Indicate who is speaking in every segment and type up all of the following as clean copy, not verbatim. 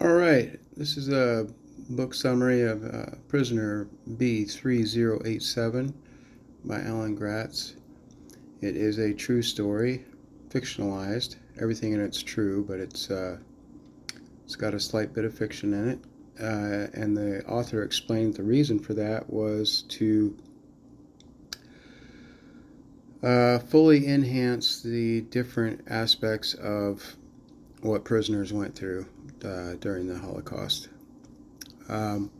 Speaker 1: All right, this is a book summary of Prisoner B-3087 by Alan Gratz. It is a true story, fictionalized. Everything in it's true, but it's got a slight bit of fiction in it. And the author explained the reason for that was to fully enhance the different aspects of what prisoners went through during the Holocaust. Um,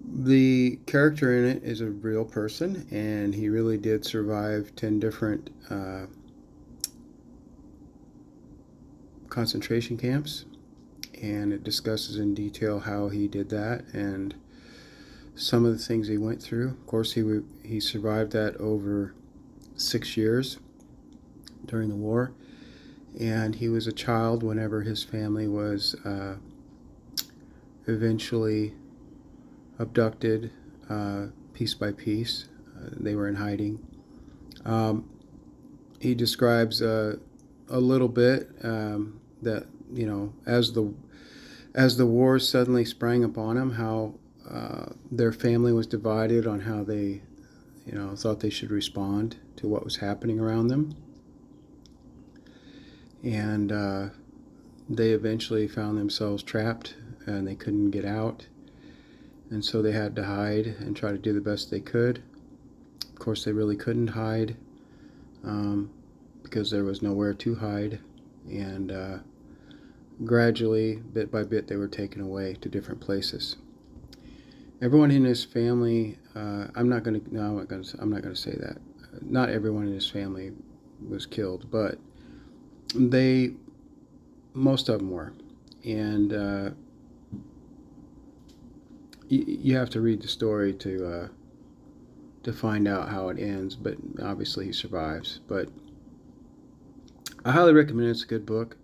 Speaker 1: The character in it is a real person, and he really did survive 10 different concentration camps. And it discusses in detail how he did that and some of the things he went through. Of course, he survived that over 6 years during the war, and he was a child whenever his family was eventually abducted piece by piece. They were in hiding. Um, he describes a little bit that as the war suddenly sprang upon him, how their family was divided on how they thought they should respond to what was happening around them, and they eventually found themselves trapped and they couldn't get out, and so they had to hide and try to do the best they could. Of course, they really couldn't hide because there was nowhere to hide, and gradually, bit by bit, they were taken away to different places. Everyone in his family, I'm not going to say that. Not everyone in his family was killed, but most of them were, and you have to read the story to find out how it ends. But obviously, he survives. But I highly recommend it. It's a good book.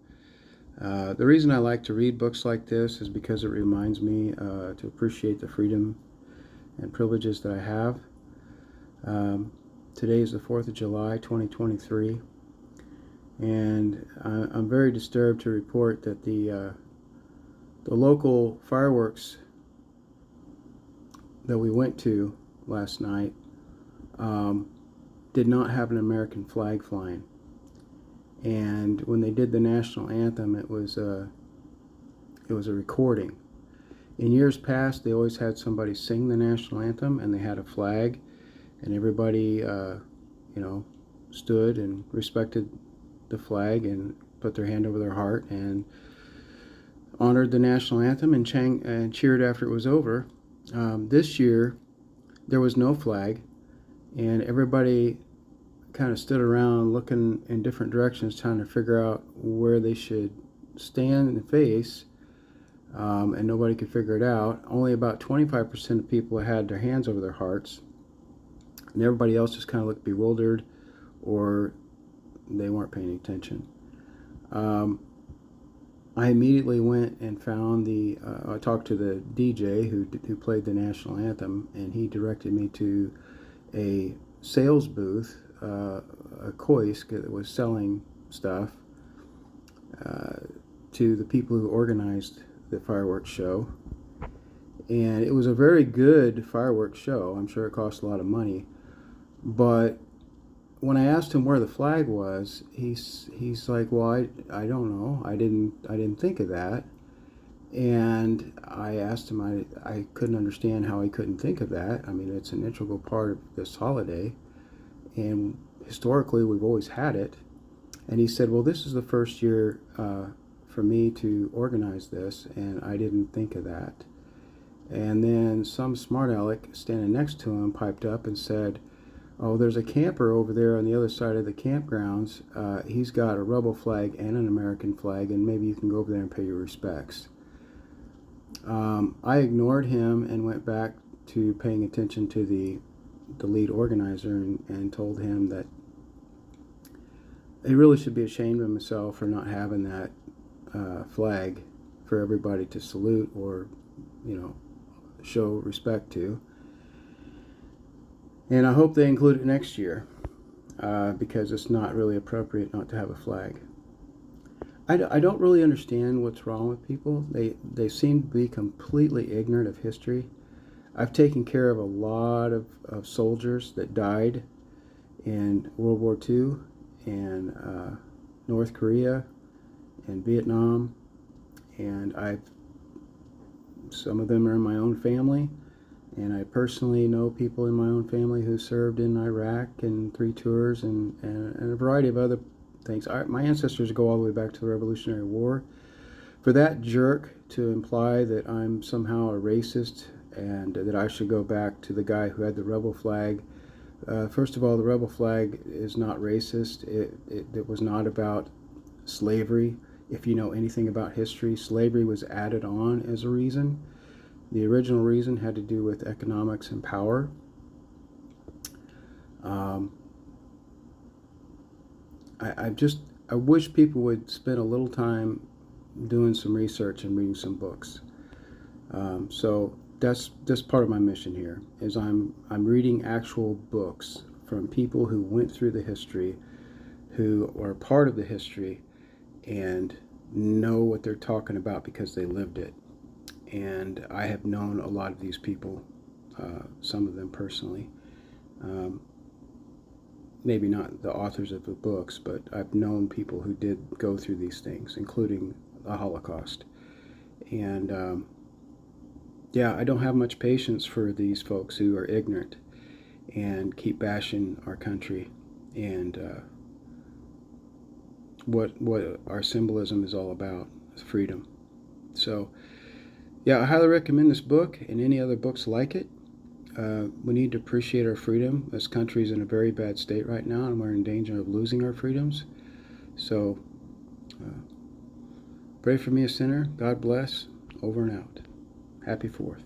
Speaker 1: The reason I like to read books like this is because it reminds me to appreciate the freedom and privileges that I have. Today is the 4th of July, 2023, and I'm very disturbed to report that the local fireworks that we went to last night did not have an American flag flying. And when they did the national anthem, it was a recording. In years past, they always had somebody sing the national anthem, and they had a flag, and everybody, stood and respected the flag and put their hand over their heart and honored the national anthem and cheered after it was over. This year, there was no flag, and everybody kind of stood around looking in different directions, trying to figure out where they should stand and face, and nobody could figure it out. Only about 25% of people had their hands over their hearts, and everybody else just kind of looked bewildered, or they weren't paying attention. I immediately went and found I talked to the DJ who played the national anthem, and he directed me to a sales booth, a kiosk that was selling stuff to the people who organized the fireworks show. And it was a very good fireworks show. I'm sure it cost a lot of money, but when I asked him where the flag was, he's like, "Well, I don't know. I didn't think of that." And I asked him, I couldn't understand how he couldn't think of that. I mean, it's an integral part of this holiday, and historically we've always had it. And he said, "Well, this is the first year for me to organize this, and I didn't think of that." And then some smart aleck standing next to him piped up and said, "Oh, there's a camper over there on the other side of the campgrounds. He's got a rebel flag and an American flag, and maybe you can go over there and pay your respects." I ignored him and went back to paying attention to the lead organizer and told him that he really should be ashamed of himself for not having that flag for everybody to salute or, show respect to. And I hope they include it next year because it's not really appropriate not to have a flag. I don't really understand what's wrong with people. They seem to be completely ignorant of history. I've taken care of a lot of soldiers that died in World War II and North Korea and Vietnam, and some of them are in my own family, and I personally know people in my own family who served in Iraq and 3 tours and a variety of other things. My ancestors go all the way back to the Revolutionary War. For that jerk to imply that I'm somehow a racist and that I should go back to the guy who had the rebel flag, first of all, the rebel flag is not racist. It was not about slavery. If you know anything about history, slavery was added on as a reason. The original reason had to do with economics and power. I wish people would spend a little time doing some research and reading some books. So that's part of my mission here. Is I'm reading actual books from people who went through the history, who are part of the history, and know what they're talking about because they lived it. And I have known a lot of these people, some of them personally. Maybe not the authors of the books, but I've known people who did go through these things, including the Holocaust. And yeah, I don't have much patience for these folks who are ignorant and keep bashing our country and what our symbolism is all about, freedom. So yeah, I highly recommend this book and any other books like it. We need to appreciate our freedom. This country is in a very bad state right now, and we're in danger of losing our freedoms. So pray for me, a sinner. God bless. Over and out. Happy 4th.